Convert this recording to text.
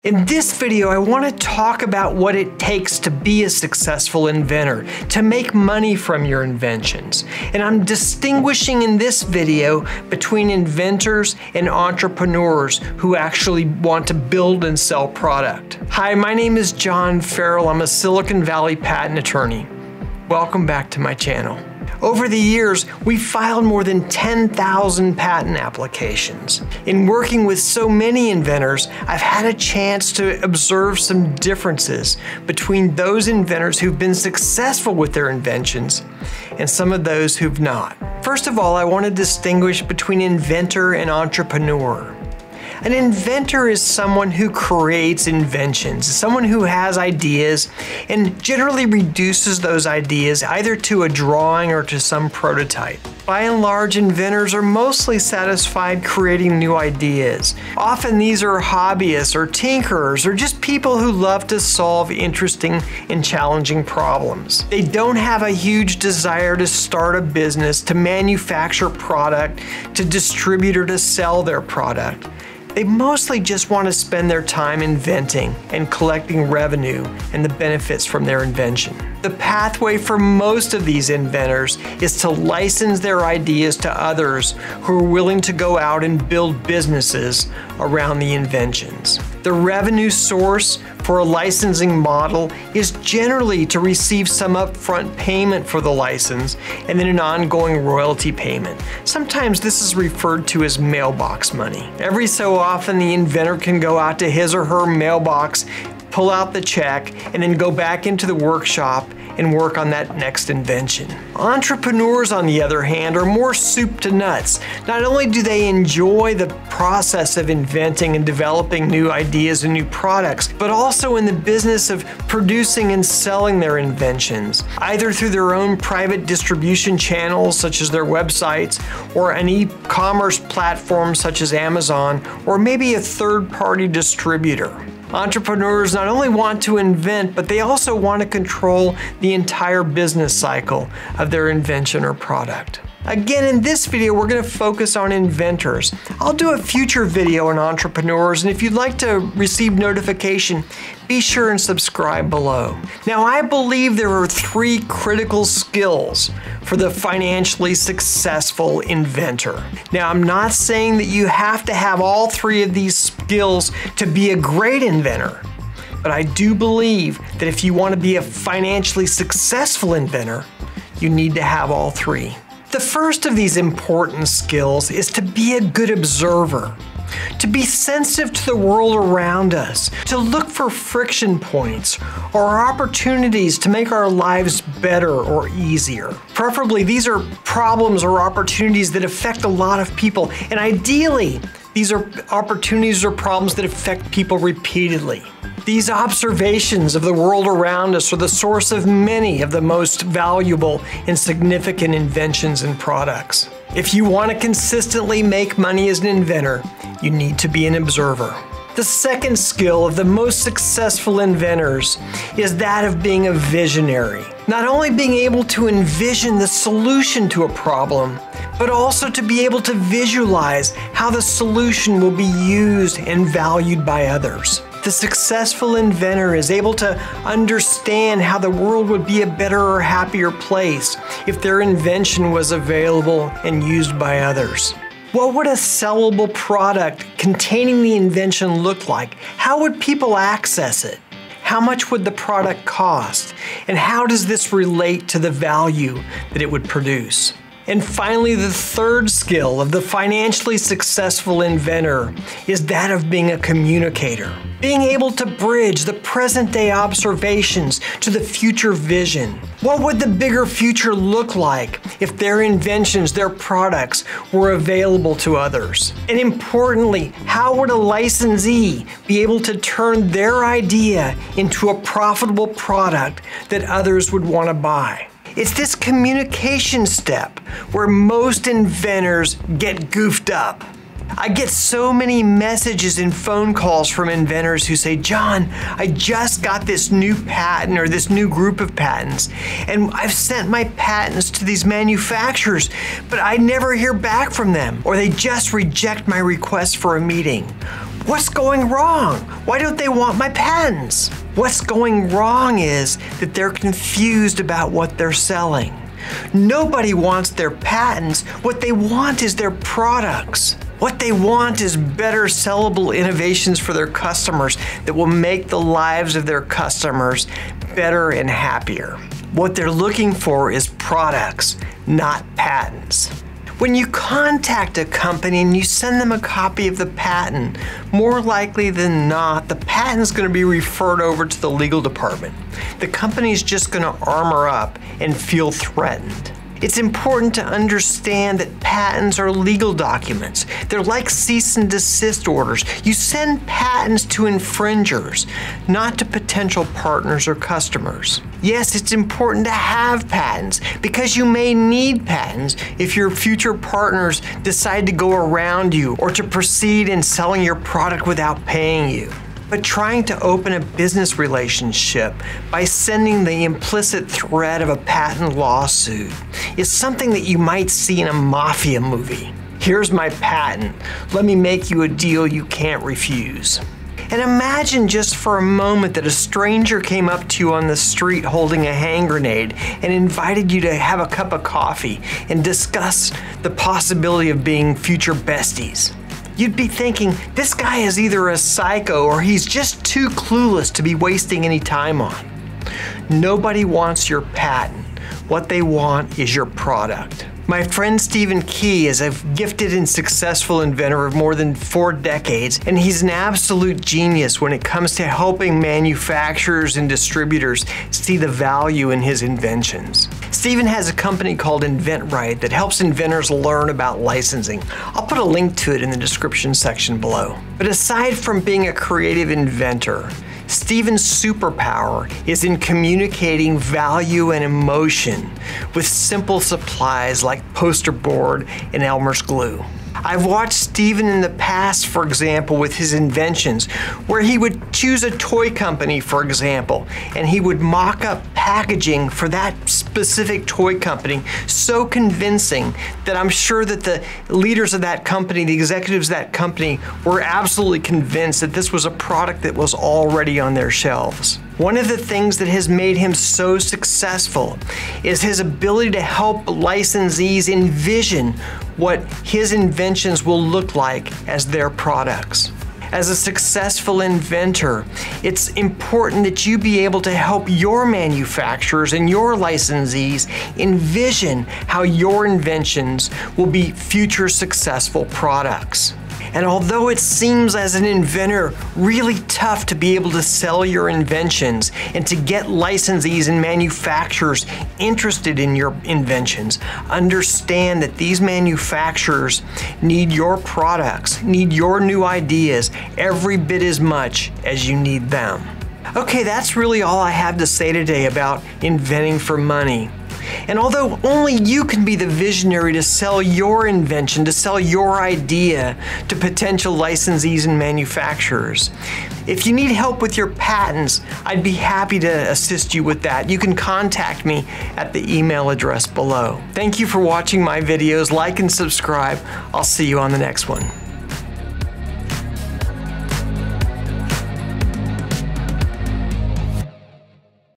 In this video, I want to talk about what it takes to be a successful inventor, to make money from your inventions. And I'm distinguishing in this video between inventors and entrepreneurs who actually want to build and sell product. Hi, my name is John Farrell. I'm a Silicon Valley patent attorney. Welcome back to my channel. Over the years, we've filed more than 10,000 patent applications. In working with so many inventors, I've had a chance to observe some differences between those inventors who've been successful with their inventions and some of those who've not. First of all, I want to distinguish between inventor and entrepreneur. An inventor is someone who creates inventions, someone who has ideas and generally reduces those ideas either to a drawing or to some prototype. By and large, inventors are mostly satisfied creating new ideas. Often these are hobbyists or tinkerers or just people who love to solve interesting and challenging problems. They don't have a huge desire to start a business, to manufacture product, to distribute or to sell their product. They mostly just want to spend their time inventing and collecting revenue and the benefits from their invention. The pathway for most of these inventors is to license their ideas to others who are willing to go out and build businesses around the inventions. The revenue source for a licensing model is generally to receive some upfront payment for the license and then an ongoing royalty payment. Sometimes this is referred to as mailbox money. Every so often, the inventor can go out to his or her mailbox, pull out the check, and then go back into the workshop and work on that next invention. Entrepreneurs, on the other hand, are more soup to nuts. Not only do they enjoy the process of inventing and developing new ideas and new products, but also in the business of producing and selling their inventions, either through their own private distribution channels, such as their websites, or an e-commerce platform such as Amazon, or maybe a third-party distributor. Entrepreneurs not only want to invent, but they also want to control the entire business cycle of their invention or product. Again, in this video, we're going to focus on inventors. I'll do a future video on entrepreneurs, and if you'd like to receive notification, be sure and subscribe below. Now, I believe there are three critical skills for the financially successful inventor. Now, I'm not saying that you have to have all three of these skills to be a great inventor, but I do believe that if you want to be a financially successful inventor, you need to have all three. The first of these important skills is to be a good observer, to be sensitive to the world around us, to look for friction points or opportunities to make our lives better or easier. Preferably, these are problems or opportunities that affect a lot of people, and ideally, these are opportunities or problems that affect people repeatedly. These observations of the world around us are the source of many of the most valuable and significant inventions and products. If you want to consistently make money as an inventor, you need to be an observer. The second skill of the most successful inventors is that of being a visionary. Not only being able to envision the solution to a problem, but also to be able to visualize how the solution will be used and valued by others. The successful inventor is able to understand how the world would be a better or happier place if their invention was available and used by others. What would a sellable product containing the invention look like? How would people access it? How much would the product cost? And how does this relate to the value that it would produce? And finally, the third skill of the financially successful inventor is that of being a communicator. Being able to bridge the present-day observations to the future vision. What would the bigger future look like if their inventions, their products, were available to others? And importantly, how would a licensee be able to turn their idea into a profitable product that others would want to buy? It's this communication step where most inventors get goofed up. I get so many messages and phone calls from inventors who say, John, I just got this new patent or this new group of patents, and I've sent my patents to these manufacturers, but I never hear back from them, or they just reject my request for a meeting. What's going wrong? Why don't they want my patents? What's going wrong is that they're confused about what they're selling. Nobody wants their patents. What they want is their products. What they want is better sellable innovations for their customers that will make the lives of their customers better and happier. What they're looking for is products, not patents. When you contact a company and you send them a copy of the patent, more likely than not, the patent's going to be referred over to the legal department. The company's just going to armor up and feel threatened. It's important to understand that patents are legal documents. They're like cease and desist orders. You send patents to infringers, not to potential partners or customers. Yes, it's important to have patents because you may need patents if your future partners decide to go around you or to proceed in selling your product without paying you. But trying to open a business relationship by sending the implicit threat of a patent lawsuit is something that you might see in a mafia movie. Here's my patent. Let me make you a deal you can't refuse. And imagine just for a moment that a stranger came up to you on the street holding a hand grenade and invited you to have a cup of coffee and discuss the possibility of being future besties. You'd be thinking, this guy is either a psycho or he's just too clueless to be wasting any time on. Nobody wants your patent. What they want is your product. My friend Stephen Key is a gifted and successful inventor of more than 4 decades, and he's an absolute genius when it comes to helping manufacturers and distributors see the value in his inventions. Stephen has a company called Inventor that helps inventors learn about licensing. I'll put a link to it in the description section below. But aside from being a creative inventor, Stephen's superpower is in communicating value and emotion with simple supplies like poster board and Elmer's glue. I've watched Stephen in the past, for example, with his inventions, where he would choose a toy company, for example, and he would mock up packaging for that specific toy company so convincing that I'm sure that the leaders of that company, the executives of that company, were absolutely convinced that this was a product that was already on their shelves. One of the things that has made him so successful is his ability to help licensees envision what his inventions will look like as their products. As a successful inventor, it's important that you be able to help your manufacturers and your licensees envision how your inventions will be future successful products. And although it seems as an inventor really tough to be able to sell your inventions and to get licensees and manufacturers interested in your inventions, understand that these manufacturers need your products, need your new ideas every bit as much as you need them. Okay, that's really all I have to say today about inventing for money. And although only you can be the visionary to sell your invention, to sell your idea to potential licensees and manufacturers, if you need help with your patents, I'd be happy to assist you with that. You can contact me at the email address below. Thank you for watching my videos. Like and subscribe. I'll see you on the next one.